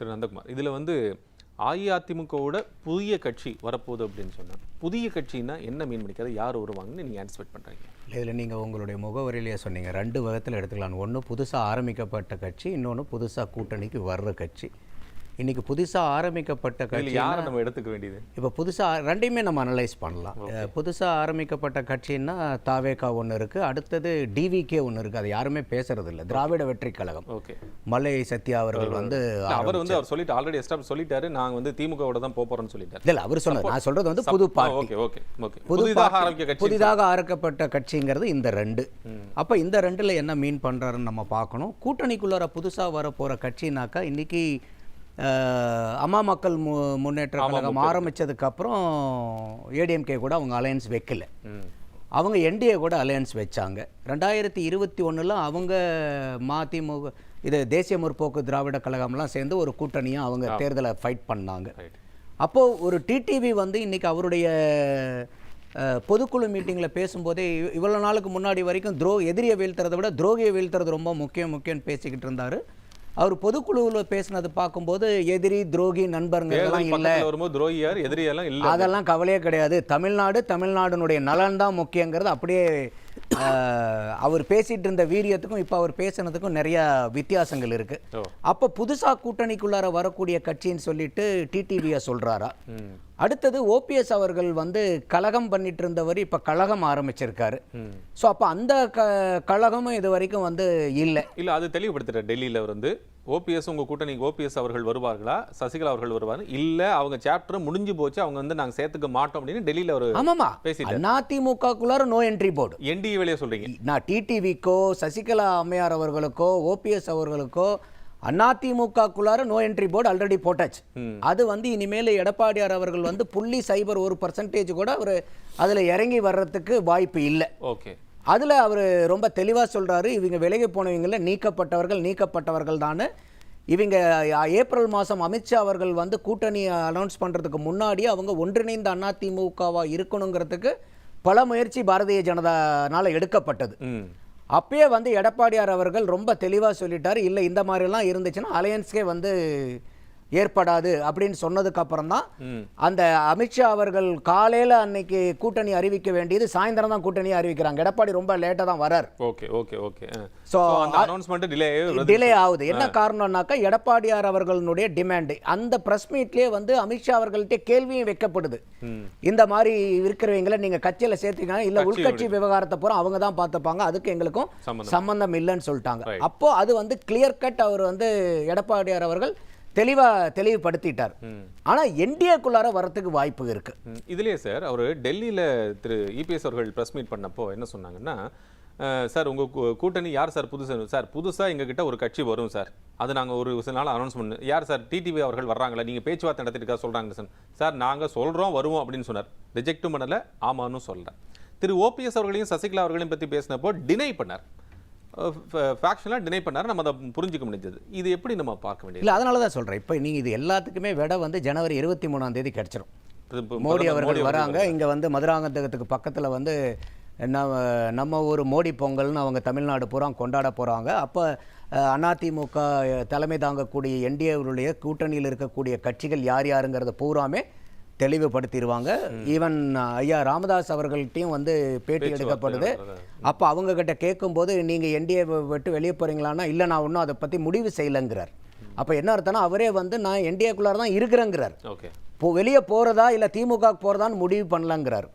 திரு நந்தகுமார், இதில் வந்து அஇஅதிமுகவோட புதிய கட்சி வரப்போகுது அப்படின்னு சொன்னால், புதிய கட்சின்னா என்ன மீன் பண்ணிக்கிறது, யார் வருவாங்கன்னு நீங்கள் ஆன்டிசிபேட் பண்ணுறீங்க? இதில் நீங்கள் உங்களுடைய முகவரியிலேயே சொன்னீங்க, 2 விதத்தில் எடுத்துக்கலாம். ஒன்று புதுசாக ஆரம்பிக்கப்பட்ட கட்சி, இன்னொன்று புதுசாக கூட்டணிக்கு வர்ற கட்சி. இன்றைக்கி புதுசாக ஆரம்பிக்கப்பட்ட கட்சி யாரை நம்ம எடுத்துக்க வேண்டியது? இப்போ புதுசாக ரெண்டையுமே நம்ம அனலைஸ் பண்ணலாம். புதுசாக ஆரம்பிக்கப்பட்ட கட்சின்னா தாவேகா ஒன்று இருக்குது, அடுத்தது டிவிகே ஒன்று இருக்குது. அது யாருமே பேசுறது இல்லை. திராவிட வெற்றி கழகம். ஓகே, மல்லை சத்யா அவர்கள் வந்து அவர் சொல்லிட்டு ஆல்ரெடி எஸ்டாப்ளிஷ் சொல்லிட்டாரு, நாங்கள் வந்து திமுகவோட தான் போகிறோம்னு சொல்லிட்டாரு. இல்லை, அவர் சொன்னது, நான் சொல்கிறது வந்து புது பார்ட்டி. ஓகே, புதிதாக ஆரம்பிக்கப்பட்ட கட்சிங்கிறது இந்த 2. அப்போ இந்த 2ல் என்ன மீன் பண்ணுறாருன்னு நம்ம பார்க்கணும். கூட்டணிக்குள்ளார புதுசாக வரப்போகிற கட்சினாக்கா இன்றைக்கி அம்மா மக்கள் முன்னேற்ற கழகம் ஆரம்பித்ததுக்கப்புறம் ஏடிஎம்கே கூட அவங்க அலையன்ஸ் வைக்கல. அவங்க என்டிஏ கூட அலையன்ஸ் வச்சாங்க. 2021 அவங்க மதிமுக இது தேசிய முற்போக்கு திராவிட கழகம்லாம் சேர்ந்து ஒரு கூட்டணியாக அவங்க தேர்தலை ஃபைட் பண்ணாங்க. அப்போது ஒரு டிடிவி வந்து இன்றைக்கி அவருடைய பொதுக்குழு மீட்டிங்கில் பேசும்போதே இவ்வளோ நாளுக்கு முன்னாடி வரைக்கும் எதிரியை வீழ்த்துறதை விட துரோகியை வீழ்த்துறது ரொம்ப முக்கியம்னு பேசிக்கிட்டு இருந்தார். அவர் பொதுக்குழுவில் பேசினது பார்க்கும்போது எதிரி துரோகி நண்பர்கள்லாம் இல்லை, அதெல்லாம் கவலையே கிடையாது. தமிழ்நாடுனுடைய நலன் தான் முக்கியங்கிறது அப்படியே அவர் பேசிட்டு இருந்த வீரியத்துக்கும் இப்போ அவர் பேசினதுக்கும் நிறைய வித்தியாசங்கள் இருக்கு. அப்போ புதுசாக கூட்டணிக்குள்ளார வரக்கூடிய கட்சின்னு சொல்லிட்டு டிடிவியை சொல்றாரா? அடுத்தது ஓபிஎஸ் அவர்கள் வந்து கலகம் பண்ணிட்டு இருந்தவர் இப்போ கழகம் ஆரம்பிச்சிருக்காரு. ஸோ அப்போ அந்த கழகமும் இது வரைக்கும் வந்து இல்லை. அது தெளிவுபடுத்துற டெல்லியில் வந்து ஓபிஎஸ் உங்க கூட்டணிக்கு ஓபிஎஸ் அவர்கள் வருவார்களா, சசிகலா அவர்கள் வருவாங்க, இல்ல அவங்க சாப்டர் முடிஞ்சு போச்சு, அவங்க வந்து நாங்க சேர்த்துக்க மாட்டோம் அப்படின்னு டெல்லியில ஒரு பேசிட்டாரு. அதிமுகக்குள்ளார நோ என்ட்ரி போர்டு. என்டிஏ வெளியே சொல்றீங்க? நான் டிடிவிக்கோ சசிகலா அம்மையார் அவர்களுக்கோ ஓபிஎஸ் அவர்களுக்கோ அதிமுகக்குள்ளார நோ என்ட்ரி போர்டு ஆல்ரெடி போட்டாச்சு. அது வந்து இனிமேல் எடப்பாடியார் அவர்கள் வந்து 0.01% கூட அவர் அதில் இறங்கி வர்றதுக்கு வாய்ப்பு இல்லை. ஓகே, அதில் அவர் ரொம்ப தெளிவாக சொல்கிறாரு, இவங்க விலகி போனவங்களில் நீக்கப்பட்டவர்கள் தானே. இவங்க ஏப்ரல் மாதம் அமித்ஷா அவர்கள் வந்து கூட்டணி அனௌன்ஸ் பண்ணுறதுக்கு முன்னாடி அவங்க ஒன்றிணைந்த அதிமுகவாக இருக்கணுங்கிறதுக்கு பல முயற்சி பாரதிய ஜனதானால் எடுக்கப்பட்டது. அப்பயே வந்து எடப்பாடியார் அவர்கள் ரொம்ப தெளிவாக சொல்லிட்டார், இல்லை இந்த மாதிரிலாம் இருந்துச்சுன்னா அலையன்ஸ்கே வந்து ஏற்படாது அப்படின்னு சொன்னதுக்கு அப்புறம் தான் அந்த அமித்ஷா அவர்கள் காலையில் அன்னைக்கு கூட்டணி அறிவிக்க வேண்டியது சாயந்தரம் தான் கூட்டணியை அறிவிக்கிறாங்க. எடப்பாடி ரொம்ப லேட்டாக தான் வரார். ஸோ டிலே ஆகுது. என்ன காரணம்னாக்கா எடப்பாடியார் அவர்களுடைய டிமாண்ட். அந்த பிரஸ் மீட்லேயே வந்து அமித்ஷா அவர்கள்ட்ட கேள்வியும் வைக்கப்படுது, இந்த மாதிரி இருக்கிறவங்களை நீங்கள் கட்சியில் சேர்த்துக்காங்க, இல்லை உள்கட்சி விவகாரத்தை பூரா அவங்க தான் பார்த்துப்பாங்க, அதுக்கு எங்களுக்கும் சம்பந்தம் இல்லைன்னு சொல்லிட்டாங்க. அப்போ அது வந்து கிளியர் கட் அவர் வந்து எடப்பாடியார் அவர்கள் தெளிவுபடுத்திட்டார். ஆனா என்டிஏக்குள்ளார வரத்துக்கு வாய்ப்பு இருக்கு. இதுலயே சார் அவர் டெல்லியில திரு இபிஎஸ் அவர்கள் பிரஸ் மீட் பண்ணப்போ என்ன சொன்னாங்கன்னா, சார் உங்க கூட்டணி யார் சார் புதுசா எங்ககிட்ட ஒரு கட்சி வரும் சார், அது நாங்க ஒரு சில நாள் அனௌன்ஸ் பண்ணு. யார் சார்? டிடிவி அவர்கள் வர்றாங்களா, நீங்க பேச்சுவார்த்தை நடத்திட்டு சொல்றாங்க சார், நாங்க சொல்றோம் வருவோம் அப்படின்னு சொன்னார். ரிஜெக்டும் பண்ணல, ஆமான்னு சொல்றேன். திரு ஓபிஎஸ் அவர்களையும் சசிகலா அவர்களையும் பத்தி பேசினப்போ டினை பண்ணார், ஃபேக்ஷனாக டினை பண்ணார். நம்ம அதை புரிஞ்சுக்க முடிஞ்சது. இது எப்படி நம்ம பார்க்க வேண்டியது? இல்லை, அதனால தான் சொல்கிறேன். இப்போ நீங்கள் இது எல்லாத்துக்குமே விட வந்து ஜனவரி 23 கிடச்சிரும். மோடி அவர்கள் வராங்க, இங்கே வந்து மதுராந்தகத்துக்கு பக்கத்தில் வந்து நம்ம ஒரு மோடி பொங்கல்னு அவங்க தமிழ்நாடு பூரா கொண்டாட போகிறாங்க. அப்போ அதிமுக தலைமை தாங்கக்கூடிய என்டிஏவுடைய கூட்டணியில் இருக்கக்கூடிய கட்சிகள் யாருங்கிறத பூராமே தெளிவுபடுத்திடுவாங்க. ஈவன் ஐயா ராமதாஸ் அவர்கள்ட்டையும் வந்து பேட்டி எடுக்கப்படுது. அப்போ அவங்கக்கிட்ட கேட்கும்போது நீங்கள் என்டிஏ விட்டு வெளியே போகிறீங்களான்னா, இல்லை நான் ஒன்றும் அதை பற்றி முடிவு செய்யலைங்கிறார். அப்போ என்ன அர்த்தம்னா அவரே வந்து நான் என்டிஏக்குள்ளார தான் இருக்கிறேங்கிறார். வெளியே போகிறதா இல்லை திமுக போகிறதான்னு முடிவு பண்ணலங்கிறார்.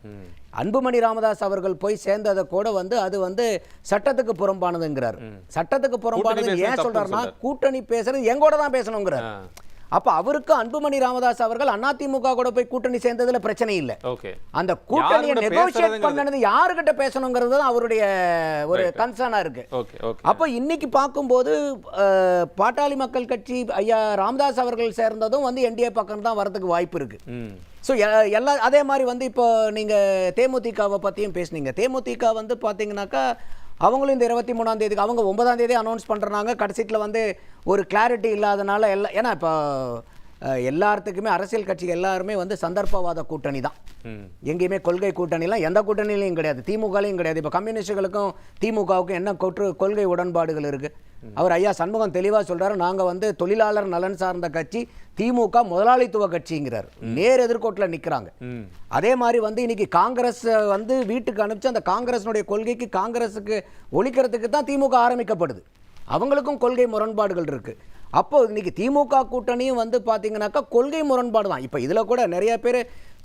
அன்புமணி ராமதாஸ் அவர்கள் போய் சேர்ந்ததை கூட வந்து அது வந்து சட்டத்துக்கு புறம்பானதுங்கிறார். சட்டத்துக்கு புறம்பானது ஏன் சொல்றாருன்னா, கூட்டணி பேசுறது எங்கூட தான் பேசணுங்கிறார். அப்ப அவருக்கு அன்புமணி ராமதாஸ் அவர்கள் அதிமுக கூட போய் கூட்டணி சேர்ந்ததுல பிரச்சனை இல்லை. அந்த கூட்டணியை நெகோசியேட் பண்ணது யாருக்கிட்ட பேசணுங்கிறது தான் அவருடைய ஒரு கன்சர்னா இருக்கு. அப்ப இன்னைக்கு பார்க்கும்போது பாட்டாளி மக்கள் கட்சி ஐயா ராமதாஸ் அவர்கள் சேர்ந்ததும் வந்து என்டிஏ பக்கம் தான் வரதுக்கு வாய்ப்பு இருக்கு. ஸோ எல்லா அதே மாதிரி வந்து இப்போ நீங்க தேமுதிகவை பத்தியும் பேசுனீங்க. தேமுதிக வந்து பாத்தீங்கன்னாக்கா அவங்களும் இந்த 23 அவங்க 9 அனௌன்ஸ் பண்ணுறாங்க. கடைசியில் வந்து ஒரு கிளாரிட்டி இல்லாதனால எல்லாம், ஏன்னா இப்போ எல்லாத்துக்குமே அரசியல் கட்சிகள் எல்லாருமே வந்து சந்தர்ப்பவாத கூட்டணி தான். எங்கேயுமே கொள்கை கூட்டணிலாம் எந்த கூட்டணியிலையும் கிடையாது, திமுகலையும் கிடையாது. இப்போ கம்யூனிஸ்டுகளுக்கும் திமுகவுக்கும் என்ன கொள்கை உடன்பாடுகள் இருக்கு? அவர் ஐயா சண்முகம் தெளிவாக சொல்றாரு, நாங்கள் வந்து தொழிலாளர் நலன் சார்ந்த கட்சி, திமுக முதலாளித்துவ கட்சிங்கிறார். நேர் எதிர்கோட்டில் நிற்கிறாங்க. அதே மாதிரி வந்து இன்னைக்கு காங்கிரஸ் வந்து வீட்டுக்கு அனுப்பிச்சு அந்த காங்கிரஸினுடைய கொள்கைக்கு காங்கிரஸுக்கு ஒழிக்கிறதுக்கு தான் திமுக ஆரம்பிக்கப்படுது. அவங்களுக்கும் கொள்கை முரண்பாடுகள் இருக்கு. அப்போ இன்னைக்கு திமுக கூட்டணியும் வந்து பார்த்தீங்கன்னாக்கா கொள்கை முரண்பாடு தான். இப்போ இதில் கூட நிறைய பேர்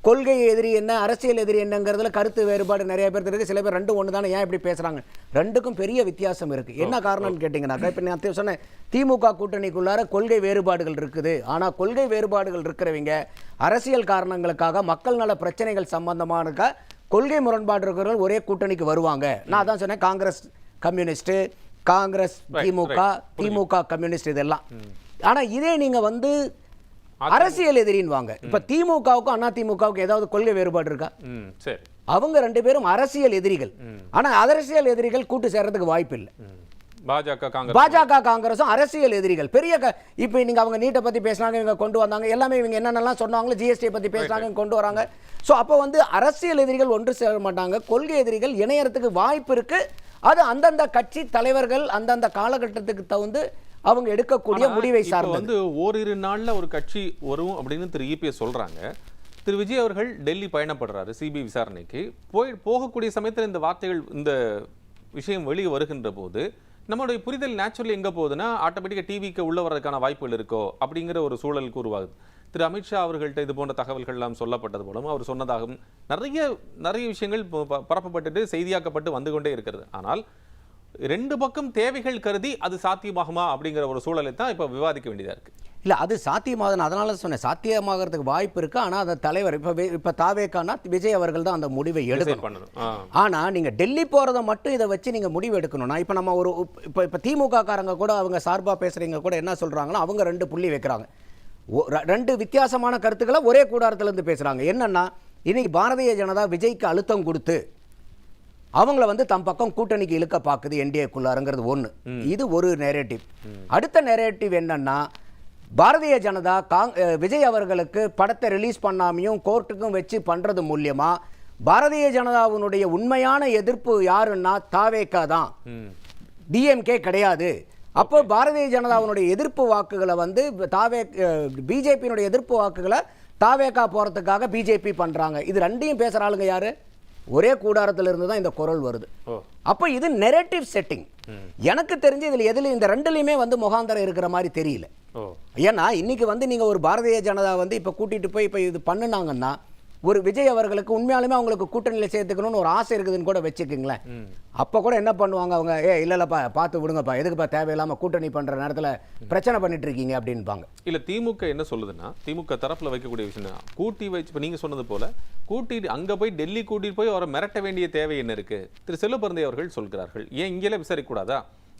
கொள்கை எதிரி என்ன, அரசியல் எதிரி என்னங்கிறதுல கருத்து வேறுபாடு நிறைய பேர் இருக்குது. சில பேர் ரெண்டும் ஒன்று தானே, ஏன் இப்படி பேசுகிறாங்க? ரெண்டுக்கும் பெரிய வித்தியாசம் இருக்குது. என்ன காரணம்னு கேட்டிங்கன்னாக்கா, இப்போ நான் சொன்னேன் திமுக கூட்டணிக்குள்ளார கொள்கை வேறுபாடுகள் இருக்குது. ஆனால் கொள்கை வேறுபாடுகள் இருக்கிறவங்க அரசியல் காரணங்களுக்காக மக்கள் நல பிரச்சனைகள் சம்பந்தமானக்கா கொள்கை முரண்பாடு இருக்கிறவர்கள் ஒரே கூட்டணிக்கு வருவாங்க. நான் அதான் சொன்னேன், காங்கிரஸ் கம்யூனிஸ்ட்டு, காங்கிரஸ் திமுக, திமுக கம்யூனிஸ்ட் இதெல்லாம். ஆனா இதே நீங்க வந்து அரசியல் எதிரின்னு வாங்க. இப்ப திமுகவுக்கும் அண்ணா திமுகவுக்கும் ஏதாவது கொள்கை வேறுபாடு இருக்கா? அவங்க ரெண்டு பேரும் அரசியல் எதிரிகள். ஆனா அரசியல் எதிரிகள் கூட்டு சேர்றதுக்கு வாய்ப்பு இல்லை. பாஜக காங்கிரஸும் அரசியல் எதிரிகள் பெரிய. இப்ப நீங்க அவங்க நீட்டை பத்தி பேசினாங்க, இவங்க கொண்டு வந்தாங்க, எல்லாமே இவங்க என்னென்னலாம் சொன்னாங்களோ ஜிஎஸ்டி பத்தி பேசினாங்க, கொண்டு வராங்க. சோ அப்ப வந்து அரசியல் எதிரிகள் ஒன்று சேர மாட்டாங்க, கொள்கை எதிரிகள் இணையறதுக்கு வாய்ப்பு இருக்கு. அது அந்தந்த கட்சி தலைவர்கள் அந்தந்த காலகட்டத்துக்கு தகுந்து அவங்க எடுக்கக்கூடிய முடிவை சார்ந்து. வந்து ஓரிரு நாள்ல ஒரு கட்சி வரும் அப்படின்னு திரு இபிஎஸ் சொல்றாங்க. திரு விஜய் அவர்கள் டெல்லி பயணப்படுறாரு சிபிஐ விசாரணைக்கு. போகக்கூடிய சமயத்தில் இந்த வார்த்தைகள், இந்த விஷயம் வெளியே வருகின்ற போது நம்மளுடைய புரிதல் நேச்சுரலி எங்க போகுதுன்னா, ஆட்டோமேட்டிக்கா டிவிக்கு உள்ள வர்றதுக்கான வாய்ப்புகள் இருக்கோ அப்படிங்கிற ஒரு சூழலுக்கு உருவாகுது. திரு அமித்ஷா அவர்கள்ட்ட இது போன்ற தகவல்கள் எல்லாம் சொல்லப்பட்டது போலும் அவர் சொன்னதாகவும் நிறைய விஷயங்கள் பரப்பப்பட்டு செய்தியாக்கப்பட்டு வந்து கொண்டே இருக்கிறது. ஆனால் ரெண்டு பக்கம் தேவைகள் கருதி அது சாத்தியமாகுமா அப்படிங்கிற ஒரு சூழலை தான் இப்ப விவாதிக்க வேண்டியதா இருக்கு. இல்ல அது சாத்தியமாகுதுன்னு அதனால சொன்னேன், சாத்தியமாகறதுக்கு வாய்ப்பு இருக்கு. ஆனா அந்த தலைவர் இப்ப தாவேக்கானா விஜய் அவர்கள் தான் அந்த முடிவை எடுக்கணும். ஆனா நீங்க டெல்லி போறதை மட்டும் இதை வச்சு நீங்க முடிவு எடுக்கணும்னா, இப்ப நம்ம ஒரு இப்ப திமுக காரங்க கூட அவங்க சார்பா பேசுறீங்க கூட என்ன சொல்றாங்கன்னா, அவங்க 2 புள்ளி வைக்கிறாங்க. 2 வித்தியாசமான கருத்துக்களை ஒரே கூடாரத்துல இருந்து பேசுறாங்க. என்னன்னா, இன்னைக்கு பாரதிய ஜனதா விஜய்க்கு அழுத்தம் கொடுத்து அவங்கள வந்து தம் பக்கம் கூட்டணிக்கு இழுக்க பாக்குது என்டிஏக்குள்ளாருங்கிறது ஒண்ணு. இது ஒரு நெரேட்டிவ். அடுத்த நெரேட்டிவ் என்னன்னா, பாரதிய ஜனதா விஜய் அவர்களுக்கு படத்தை ரிலீஸ் பண்ணாமையும் கோர்ட்டுக்கும் வச்சு பண்றது மூலியமா பாரதிய ஜனதாவினுடைய உண்மையான எதிர்ப்பு யாருன்னா தாவேகா தான், டிஎம்கே கிடையாது. அப்போ பாரதிய ஜனதாவினுடைய எதிர்ப்பு வாக்குகளை வந்து பிஜேபியினுடைய எதிர்ப்பு வாக்குகளை தாவேகா போறதுக்காக பிஜேபி பண்றாங்க. இது ரெண்டையும் பேசுற ஆளுங்க யாரு? ஒரே கூடாரத்துல இருந்து தான் இந்த குரல் வருது. அப்ப இது நெரேட்டிவ் செட்டிங். எனக்கு தெரிஞ்சு இதுல எதுல இந்த ரெண்டுலயுமே வந்து முகாந்தரம் இருக்கிற மாதிரி தெரியல. ஏன்னா இன்னைக்கு வந்து நீங்க ஒரு பாரதிய ஜனதா வந்து இப்ப கூட்டிட்டு போய் இப்ப இது பண்ணுனாங்கன்னா, ஒரு விஜய் அவர்களுக்கு உண்மையாலுமே அவங்களுக்கு கூட்டணியில சேர்த்துக்கணும்னு ஒரு ஆசை இருக்குதுன்னு கூட வச்சுக்கோங்களேன். அப்ப கூட என்ன பண்ணுவாங்க அவங்க, இல்லப்பா பார்த்து விடுங்கப்பா, எதுக்குப்பா தேவையில்லாம கூட்டணி பண்ற நேரத்துல பிரச்சனை பண்ணிட்டு இருக்கீங்க அப்படின்பாங்க. இல்ல திமுக என்ன சொல்லுதுன்னா, திமுக தரப்புல வைக்கக்கூடிய விஷயம் கூட்டி வச்சு, இப்ப நீங்க சொன்னது போல கூட்டிட்டு அங்க போய் டெல்லி கூட்டிட்டு போய் அவரை மிரட்ட வேண்டிய தேவை என்ன இருக்கு? திரு செல்வபிறந்தை அவர்கள் சொல்கிறார்கள், ஏன் இங்கே விசாரிக்க கூடாதா?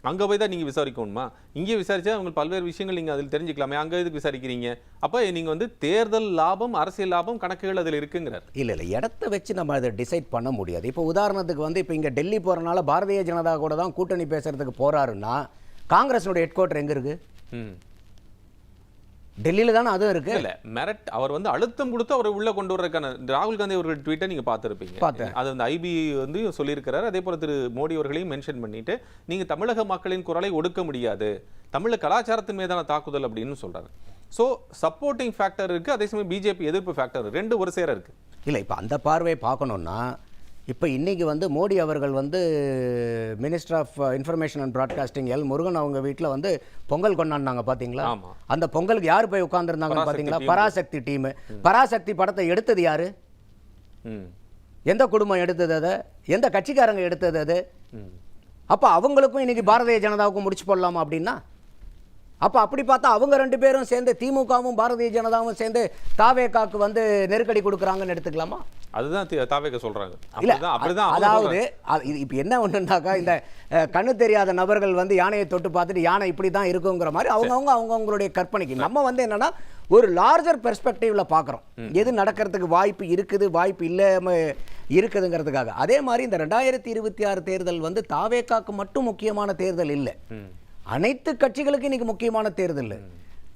அங்க போய் தான் நீங்க விசாரிக்கணுமா? இங்கே விசாரிச்சா உங்களுக்கு பல்வேறு விஷயங்கள் நீங்க அதில் தெரிஞ்சுக்கலாமே, அங்க எதுக்கு விசாரிக்கிறீங்க? அப்ப நீங்க வந்து தேர்தல் லாபம், அரசியல் லாபம் கணக்குகள் அதில் இருக்குங்கிறார். இல்ல இடத்தை வச்சு நம்ம அதை டிசைட் பண்ண முடியாது. இப்போ உதாரணத்துக்கு வந்து இப்போ இங்க டெல்லி போறனால பாரதிய ஜனதா கூட தான் கூட்டணி பேசுறதுக்கு போறாருன்னா, காங்கிரஸோட ஹெட் குவார்டர் எங்க இருக்கு? டெல்லியில தானே அதுவும் இருக்கு. இல்ல மெரட் அவர் வந்து அழுத்தம் கொடுத்து அவரை உள்ள கொண்டு வரதுக்கான ராகுல் காந்தி அவர்கள் ட்வீட்டை நீங்க பார்த்திருப்பீங்க. அது வந்து ஐபி வந்து சொல்லியிருக்கிறார். அதே போல திரு மோடி அவர்களையும் மென்ஷன் பண்ணிட்டு, நீங்க தமிழக மக்களின் குரலை ஒடுக்க முடியாது, தமிழக கலாச்சாரத்தின் மீதான தாக்குதல் அப்படின்னு சொல்றாரு. சோ சப்போர்ட்டிங் ஃபேக்டர் இருக்கு, அதே சமயம் பிஜேபி எதிர்ப்பு ஃபேக்டர், ரெண்டு ஒரு சேர இருக்கு. இல்ல இப்ப அந்த பார்வையை பார்க்கணும்னா, இப்போ இன்னைக்கு வந்து மோடி அவர்கள் வந்து minister of information and broadcasting L Murugan அவங்க வீட்டில் வந்து பொங்கல் கொண்டாடினாங்க பார்த்தீங்களா? அந்த பொங்கலுக்கு யார் போய் உட்கார்ந்துருந்தாங்கன்னு பார்த்தீங்களா? பராசக்தி டீம். பராசக்தி படத்தை எடுத்தது யாரு? எந்த குடும்பம் எடுத்தது? அதை எந்த கட்சிக்காரங்க எடுத்தது? அது அப்போ அவங்களுக்கும் இன்னைக்கு பாரதிய ஜனதாவுக்கும் முடிச்சு போடலாமா அப்படின்னா? அப்போ அப்படி பார்த்தா அவங்க 2 பேரும் சேர்ந்து, திமுகவும் பாரதிய ஜனதாவும் சேர்ந்து தாவேகாக்கு வந்து நெருக்கடி கொடுக்குறாங்கன்னு எடுத்துக்கலாமா? அதுதான் தாவேகா சொல்றாங்க. அதாவது இப்போ என்ன ஒன்றுனாக்கா, இந்த கண்ணு தெரியாத நபர்கள் வந்து யானையை தொட்டு பார்த்துட்டு யானை இப்படி தான் இருக்குங்கிற மாதிரி அவங்களுடைய கற்பனைக்கு, நம்ம வந்து என்னன்னா ஒரு லார்ஜர் பெர்ஸ்பெக்டிவ்ல பார்க்குறோம் எது நடக்கிறதுக்கு வாய்ப்பு இருக்குது, வாய்ப்பு இல்லாம இருக்குதுங்கிறதுக்காக. அதே மாதிரி இந்த 2026 தேர்தல் வந்து தாவேகாக்கு மட்டும் முக்கியமான தேர்தல் இல்லை, அனைத்து கட்சிகளுக்கு இன்னைக்கு முக்கியமான தேர்தல்.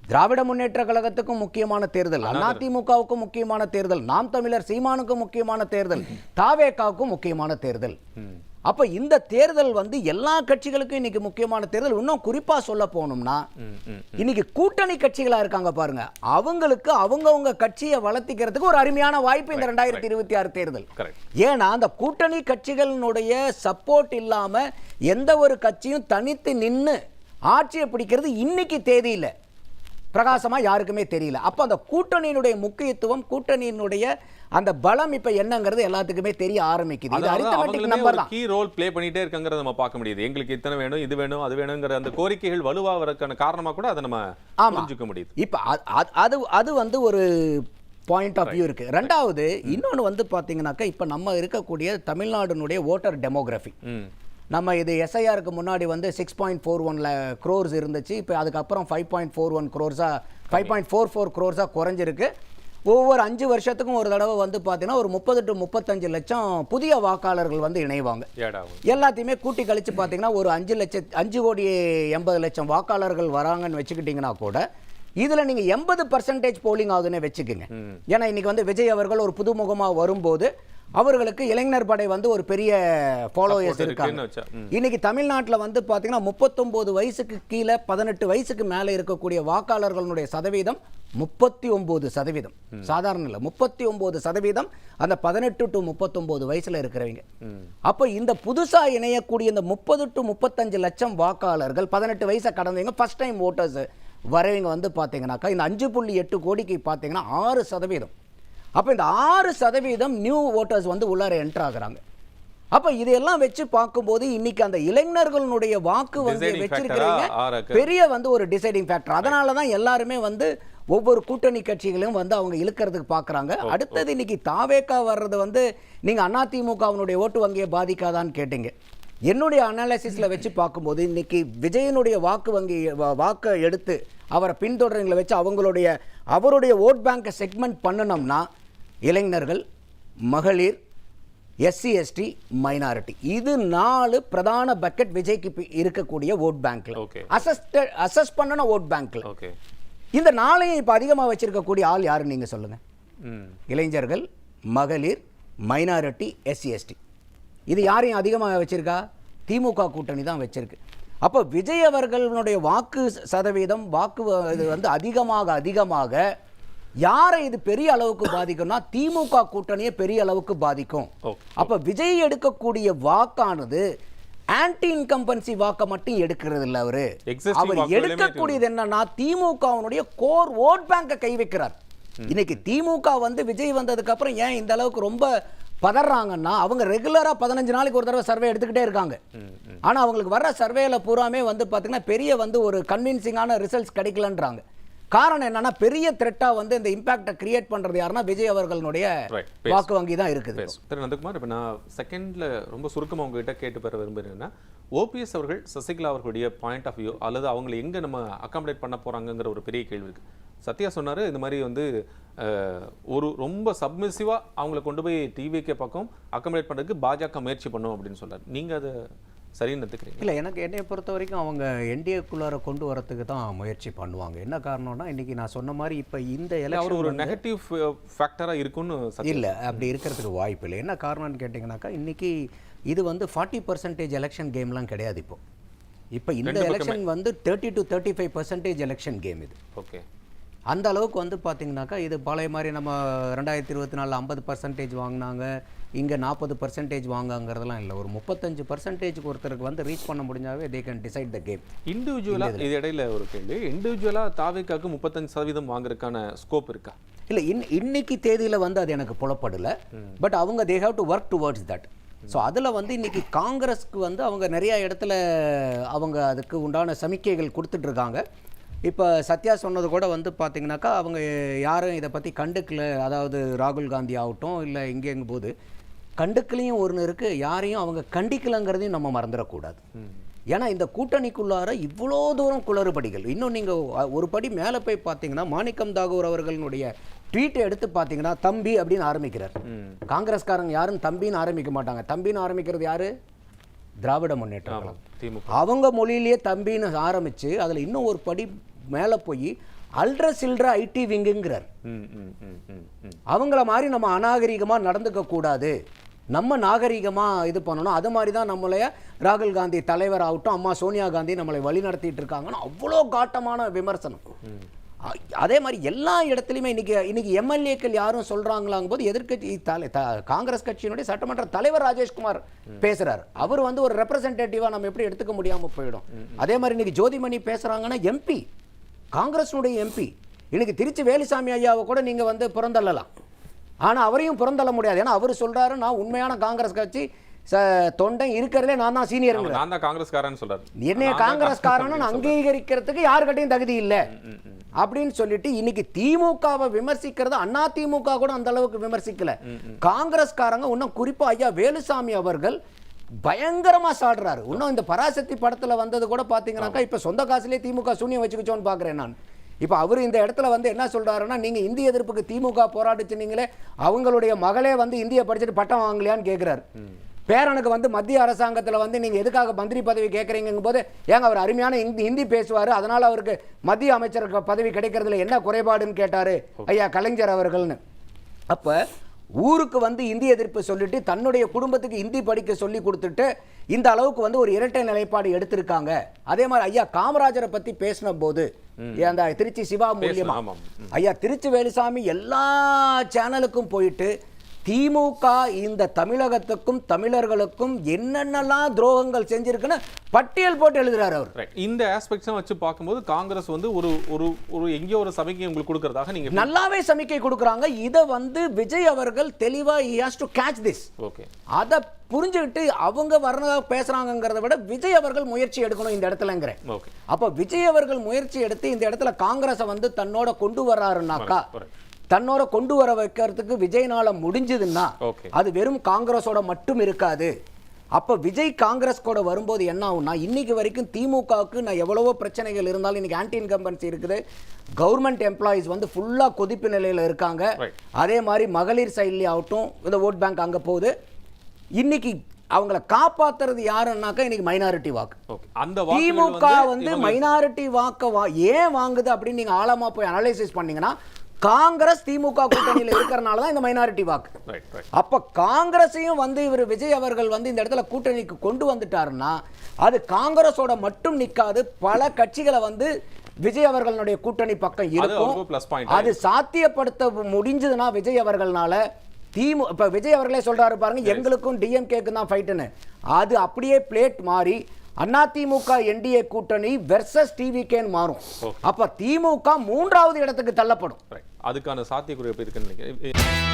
திராவிட முன்னேற்ற கழகத்துக்கும் முக்கியமான தேர்தல், அதிமுகவுக்கும் முக்கியமான தேர்தல், நாம் தமிழர் சீமானுக்கும் முக்கியமான தேர்தல், தாவேகாவுக்கும் முக்கியமான தேர்தல். அப்ப இந்த தேர்தல் வந்து எல்லா கட்சிகளுக்கும் இன்னைக்கு முக்கியமான தேர்தல். இன்னும் குறிப்பா சொல்ல போனோம்னா இன்னைக்கு கூட்டணி கட்சிகளா இருக்காங்க பாருங்க, அவங்களுக்கு அவங்கவங்க கட்சியை வளர்த்திக்கிறதுக்கு ஒரு அருமையான வாய்ப்பு இந்த 2026 தேர்தல். ஏன்னா அந்த கூட்டணி கட்சிகளினுடைய சப்போர்ட் இல்லாம எந்த ஒரு கட்சியும் தனித்து நின்று ஆட்சியை பிடிக்கிறது இன்னைக்கு தேதியில பிரகாசமா யாருக்குமே தெரியல. அப்ப அந்த கூட்டணியினுடைய முக்கியத்துவம், கூட்டணியினுடைய அந்த பலம் இப்ப என்னங்கிறது எல்லாத்துக்குமே தெரிய ஆரம்பிக்குது. இது அரித்மெட்டிக் நம்பர் தான். கீ ரோல் ப்ளே பண்ணிட்டே இருக்காங்கறத நம்ம பார்க்க முடியுது. எங்களுக்கு இத்தனை வேணும், இது வேணும், அது வேணும்ங்கற அந்த கோரிக்கைகள் வலுவாவதற்கான காரணமா கூட அதை நம்ம புரிஞ்சுக்க முடியுது. இப்ப அது வந்து ஒரு பாயிண்ட் ஆஃப் வியூ இருக்கு. ரெண்டாவது இன்னொன்னு வந்து பாத்தீங்கன்னாக்கா இப்ப நம்ம இருக்கக்கூடிய தமிழ்நாடுனுடைய ஓட்டர் டெமோகிராஃபி, நம்ம இது எஸ்ஐஆருக்கு முன்னாடி வந்து 6.41 crores இருந்துச்சு. இப்போ அதுக்கப்புறம் 5.41 crores-ஆ 5.44 crores-ஆ குறைஞ்சிருக்கு. ஒவ்வொரு 5 வருஷத்துக்கும் ஒரு தடவை வந்து பார்த்தீங்கன்னா ஒரு 30 to 35 லட்சம் புதிய வாக்காளர்கள் வந்து இணைவாங்க. எல்லாத்தையுமே கூட்டி கழிச்சு பார்த்தீங்கன்னா ஒரு 5,80,00,000 வாக்காளர்கள் வராங்கன்னு வச்சுக்கிட்டிங்கன்னா கூட இதில் நீங்கள் 80% போலிங் ஆகுதுன்னு வச்சுக்கோங்க. ஏன்னா இன்னைக்கு வந்து விஜய் அவர்கள் ஒரு புதுமுகமாக வரும்போது அவர்களுக்கு இளைஞர் படை வந்து ஒரு பெரிய ஃபாலோயர்ஸ் இருக்காங்க. இன்னைக்கு தமிழ்நாட்டில் வந்து பார்த்தீங்கன்னா 39 வயசுக்கு கீழே 18 வயசுக்கு மேலே இருக்கக்கூடிய வாக்காளர்களுடைய சதவீதம் 39%. சாதாரண இல்லை, 39% அந்த 18 to 39 வயசுல இருக்கிறவங்க. அப்போ இந்த புதுசா இணையக்கூடிய இந்த 30 to 35 லட்சம் வாக்காளர்கள் 18 வயசை கடந்தவங்க ஃபர்ஸ்ட் டைம் ஓட்டர்ஸ் வரவங்க வந்து பார்த்தீங்கன்னாக்கா இந்த 5.8 கோடிக்கு பார்த்தீங்கன்னா 6%. அப்போ இந்த 6% நியூ ஓட்டர்ஸ் வந்து உள்ளார என்டர் ஆகுறாங்க. அப்ப இதெல்லாம் வச்சு பார்க்கும்போது இன்னைக்கு அந்த இளைஞர்களுடைய வாக்கு வந்து வச்சிருக்கிறீங்க பெரிய வந்து ஒரு டிசைடிங் ஃபேக்டர். அதனால தான் எல்லாருமே வந்து ஒவ்வொரு கூட்டணி கட்சிகளையும் வந்து அவங்க இழுக்கிறதுக்கு பார்க்குறாங்க. அடுத்தது இன்னைக்கு தாவேக்கா வர்றது வந்து நீங்கள் அதிமுகவினுடைய ஓட்டு வங்கியை பாதிக்காதான்னு கேட்டீங்க. என்னுடைய அனாலிசிஸில் வச்சு பார்க்கும்போது இன்னைக்கு விஜயனுடைய வாக்கை எடுத்து அவரை பின்தொடர்களை வச்சு அவருடைய ஓட் பேங்கை செக்மெண்ட் பண்ணணும்னா இளைஞர்கள், மகளிர், எஸ்சி எஸ்டி, மைனாரிட்டி, இது 4 பிரதான பக்கெட் விஜய்க்கு இருக்கக்கூடிய ஓட் பேங்க்ல அசஸ் பண்ணன ஓட் பேங்க்ல. இந்த 4ஐயும் இப்போ அதிகமாக வச்சிருக்கக்கூடிய ஆள் யாருன்னு நீங்க சொல்லுங்க. இளைஞர்கள், மகளிர், மைனாரிட்டி, எஸ்சி எஸ்டி, இது யாரையும் அதிகமாக வச்சிருக்கா? திமுக கூட்டணி தான் வச்சிருக்கு. அப்போ விஜய் அவர்களுடைய வாக்கு சதவீதம் இது வந்து அதிகமாக யாரை இது பெரிய அளவுக்கு பாதிக்கும்னா திமுக கூட்டணியை பெரிய அளவுக்கு பாதிக்கும். அப்ப விஜய் எடுக்கக்கூடிய வாக்கானது ஆன்டி இன்கம்பன்சி வாக்கை மட்டும் எடுக்கிறது இல்ல, அவர் எடுக்கக்கூடியது என்னன்னா திமுகவுடைய கோர் ஓட் பேங்கை கை வைக்கிறார். இன்னைக்கு திமுக வந்து விஜய் வந்ததுக்கு அப்புறம் ஏன் இந்த அளவுக்கு ரொம்ப பதறாங்கன்னா அவங்க ரெகுலரா 15 நாளைக்கு ஒரு தடவை சர்வே எடுத்துக்கிட்டே இருக்காங்க. ஆனா அவங்களுக்கு வர்ற சர்வேல பூராமே வந்து பாத்தீங்கன்னா பெரிய வந்து ஒரு கன்வின்சிங்கான ரிசல்ட்ஸ் கிடைக்கலன்றாங்க. காரணம் என்னன்னா பெரிய த்ரெட்டா வந்து இந்த இம்பாக்டை கிரியேட் பண்றது யாருன்னா விஜய் அவர்களுடைய வாக்கு வங்கி தான் இருக்குது. திரு நந்தகுமார், இப்போ நான் செகண்ட்ல ரொம்ப சுருக்கமாக உங்ககிட்ட கேட்டு பெற விரும்புகிறேன்னா, ஓபிஎஸ் அவர்கள் சசிகலா அவர்களுடைய பாயிண்ட் ஆஃப் வியூ அல்லது அவங்களை எங்கே நம்ம அக்காமடேட் பண்ண போறாங்கிற ஒரு பெரிய கேள்வி இருக்கு. சத்யா சொன்னாரு இந்த மாதிரி வந்து ஒரு ரொம்ப சப்மிசிவா அவங்களை கொண்டு போய் டிவிகே பக்கம் அக்காமடேட் பண்ணுறதுக்கு பாஜக முயற்சி பண்ணும் அப்படின்னு சொல்றாரு. நீங்க அதை சரின்னு எடுத்துக்கிறீங்க? இல்லை, என்னைய பொறுத்த வரைக்கும் அவங்க என்டிஏக்குள்ளார கொண்டு வரத்துக்கு தான் முயற்சி பண்ணுவாங்க. என்ன காரணம்னா இன்னைக்கு நான் சொன்ன மாதிரி இப்போ இந்த எலெக்ஷன் ஒரு நெகட்டிவ் ஃபேக்டராக இருக்குன்னு இல்லை, அப்படி இருக்கிறதுக்கு வாய்ப்பு இல்லை. என்ன காரணம்னு கேட்டிங்கனாக்கா இன்னைக்கு இது வந்து 40% எலெக்ஷன் கேம்லாம் கிடையாது. இப்போ இந்த எலெக்ஷன் வந்து 30 to 35% எலெக்ஷன் கேம் இது. ஓகே, அந்த அளவுக்கு வந்து பார்த்தீங்கன்னாக்கா இது பழைய மாதிரி நம்ம 2024 50% வாங்கினாங்க, இங்கே 40% வாங்காங்கிறதெல்லாம் இல்லை. ஒரு 35% ஒருத்தருக்கு வந்து ரீச் பண்ண முடிஞ்சாவே they can decide the game. இண்டிவிஜுவலாக இது இடையில ஒரு கேள்வி, இண்டிவிஜுவலாக தாவேக்காக்கு 35% வாங்குறதுக்கான ஸ்கோப் இருக்கா? இல்லை, இன்னைக்கு தேதியில் வந்து அது எனக்கு புலப்படலை. பட் அவங்க they have to work towards that. So அதில் வந்து இன்னைக்கு காங்கிரஸ்க்கு வந்து அவங்க நிறையா இடத்துல அவங்க அதுக்கு உண்டான சமிக்கைகள் கொடுத்துட்ருக்காங்க. இப்போ சத்யா சொன்னது கூட வந்து பார்த்தீங்கன்னாக்கா அவங்க யாரும் இதை பற்றி கண்டுக்கல. அதாவது ராகுல் காந்தி ஆகட்டும் இல்லை இங்கேங்கும் போது கண்டுக்கலையும் ஒன்று இருக்குது, யாரையும் அவங்க கண்டிக்கலைங்கிறதையும் நம்ம மறந்துடக்கூடாது. ஏன்னா இந்த கூட்டணிக்குள்ளார இவ்வளோ தூரம் குளறுபடிகள். இன்னும் நீங்கள் ஒரு படி மேலே போய் பார்த்தீங்கன்னா மாணிக்கம் தாகூர் அவர்களுடைய ட்வீட்டை எடுத்து பார்த்தீங்கன்னா தம்பி அப்படின்னு ஆரம்பிக்கிறார். காங்கிரஸ்காரங்க யாரும் தம்பின்னு ஆரம்பிக்க மாட்டாங்க. தம்பின்னு ஆரம்பிக்கிறது யாரு? திராவிட முன்னேற்ற கழகம். அவங்க மொழியிலேயே தம்பின்னு ஆரம்பித்து அதில் இன்னும் ஒரு படி மேலே போய் அல்ட்ர சில்ட்ர ஐடி விங்குங்கிறார். அவங்கள மாதிரி நம்ம அநாகரிகமாக நடந்துக்க கூடாது, நம்ம நாகரிகமாக இது பண்ணணும். அது மாதிரி தான் நம்மளைய ராகுல் காந்தி தலைவர் ஆகட்டும், அம்மா சோனியா காந்தி நம்மளை வழி நடத்திட்டு இருக்காங்கன்னு அவ்வளோ காட்டமான விமர்சனம். அதே மாதிரி எல்லா இடத்துலையுமே இன்னைக்கு எம்எல்ஏக்கள் யாரும் சொல்றாங்களாங்கும் போது எதிர்க்கட்சி காங்கிரஸ் கட்சியினுடைய சட்டமன்ற தலைவர் ராஜேஷ்குமார் பேசுறாரு. அவர் வந்து ஒரு ரெப்ரசன்டேட்டிவா நம்ம எப்படி எடுத்துக்க முடியாம போயிடும். அதே மாதிரி இன்னைக்கு ஜோதிமணி பேசுறாங்கன்னா எம்பி, காங்கிரஸினுடைய எம்பி. இன்னைக்கு திருச்சி வேலுசாமி ஐயாவை கூட நீங்க வந்து புறந்தள்ளலாம், ஆனா அவரையும் புறந்தள்ள முடியாது. ஏன்னா அவர் சொல்றாரு, நான் உண்மையான காங்கிரஸ் கட்சி தொண்டை இருக்கிறதுலே நான் தான் சீனியர், நான் தான் காங்கிரஸ்காரன்னு சொல்றாரு. என்னைய காங்கிரஸ்காரன்னு அங்கீகரிக்கிறதுக்கு யாருக்கிட்டையும் தகுதி இல்லை அப்படின்னு சொல்லிட்டு இன்னைக்கு திமுகவை விமர்சிக்கிறது அண்ணா திமுக கூட அந்த அளவுக்கு விமர்சிக்கல. காங்கிரஸ்காரங்க இன்னும் குறிப்பா ஐயா வேலுசாமி அவர்கள் பயங்கரமா சாடுறாரு. இன்னும் இந்த பராசக்தி படத்துல வந்தது கூட பாத்தீங்கன்னாக்கா இப்ப சொந்த காசுலயே திமுக சூனியம் வச்சுக்கிச்சோன்னு பாக்குறேன் நான். இப்ப அவரு இந்த இடத்துல வந்து என்ன சொல்றாருன்னா, நீங்க இந்திய எதிர்ப்புக்கு திமுக போராடிச்சுனீங்களே, அவங்களுடைய மகளே வந்து இந்திய படிச்சுட்டு பட்டம் வாங்கலையான்னு கேட்கிறாரு. பேரனுக்கு வந்து மத்திய அரசாங்கத்தில் வந்து நீங்கள் எதுக்காக மந்திரி பதவி கேட்குறீங்கும் போது, ஏங்க அவர் அருமையான ஹிந்தி பேசுவார், அதனால் அவருக்கு மத்திய அமைச்சர் பதவி கிடைக்கிறதுல என்ன குறைபாடுன்னு கேட்டார் ஐயா கலைஞர் அவர்கள்னு. அப்போ ஊருக்கு வந்து இந்திய எதிர்ப்பு சொல்லிட்டு தன்னுடைய குடும்பத்துக்கு ஹிந்தி படிக்க சொல்லி கொடுத்துட்டு இந்த அளவுக்கு வந்து ஒரு இரட்டை நிலைப்பாடு எடுத்திருக்காங்க. அதே மாதிரி ஐயா காமராஜரை பற்றி பேசின போது அந்த திருச்சி சிவா மூலியமா ஐயா திருச்சி வேலுசாமி எல்லா சேனலுக்கும் போயிட்டு திமுக இந்த தமிழகத்துக்கும் தமிழர்களுக்கும் என்னென்னலாம் துரோகங்கள் செஞ்சிருக்குன்னு பட்டியல் போட்டு எழுதுறாரு அவர். இந்த ஆஸ்பெக்ட்ஸ் வச்சு பார்க்கும்போது காங்கிரஸ் வந்து ஒரு எங்கேயோ ஒரு சமிக்கை உங்களுக்கு கொடுக்கறதாக நீங்க நல்லாவே சமிக்கை கொடுக்குறாங்க. இதை வந்து விஜய் அவர்கள் தெளிவா he has to catch this. Okay, அதை புரிஞ்சுக்கிட்டு அவங்க வர்றதா பேசுறாங்கிறத விட விஜய் அவர்கள் முயற்சி எடுக்கணும் இந்த இடத்துலங்கிறேன். அப்ப விஜய் அவர்கள் முயற்சி எடுத்து இந்த இடத்துல காங்கிரஸை வந்து தன்னோட கொண்டு வர்றாருனாக்கா, தன்னோட கொண்டு வர வைக்கிறதுக்கு விஜய்னால முடிஞ்சதுன்னா அது வெறும் காங்கிரஸோட மட்டும் இருக்காது. அப்ப விஜய் காங்கிரஸ் கூட வரும்போது என்ன ஆகும்னா, இன்னைக்கு வரைக்கும் திமுகவுக்கு நான் எவ்வளவோ பிரச்சனைகள் இருந்தாலும் இன்னைக்கு ஆன்டி இன்கம்பன்சி இருக்குது, கவர்மெண்ட் எம்ப்ளாயிஸ் வந்து ஃபுல்லா கொதிப்பு நிலையில இருக்காங்க. அதே மாதிரி மகளிர் சைட்லயே ஆகட்டும் இந்த ஓட் பேங்க் அங்க போகுது. இன்னைக்கு அவங்கள காப்பாத்துறது யாருன்னாக்கா இன்னைக்கு மைனாரிட்டி வாக்கு. திமுக வந்து மைனாரிட்டி வாக்க ஏன் வாங்குது அப்படின்னு நீங்க ஆழமா போய் அனலைசிஸ் பண்ணீங்கன்னா, காங்கிரஸ் திமுக கூட்டணியில் இருக்கிறனால தான் இந்த மைனாரிட்டி வாக்கு. அப்ப காங்கிரஸையும் வந்து இவர் விஜய் அவர்கள் வந்து இந்த இடத்துல கூட்டணிக்கு கொண்டு வந்துட்டாருன்னா அது காங்கிரஸோட மட்டும் நிக்காது, பல கட்சிகளை வந்து விஜய் அவர்களுடைய கூட்டணி பக்கம் இருக்கும். அது சாத்தியப்படுத்த முடிஞ்சதுன்னா விஜய் அவர்கள்னால இப்ப விஜய் அவர்களே சொல்றாரு பாருங்க, எங்களுக்கும் டிஎம்கேக்கும் தான் ஃபைட்டுன்னு. அது அப்படியே பிளேட் மாறி அதிமுக என்டிஏ கூட்டணி வெர்சஸ் டிவிகேன்னு மாறும். அப்ப திமுக 3வது இடத்துக்கு தள்ளப்படும். அதுக்கான சாத்தியக்குறை இருக்குன்னு நினைக்கிறேன்.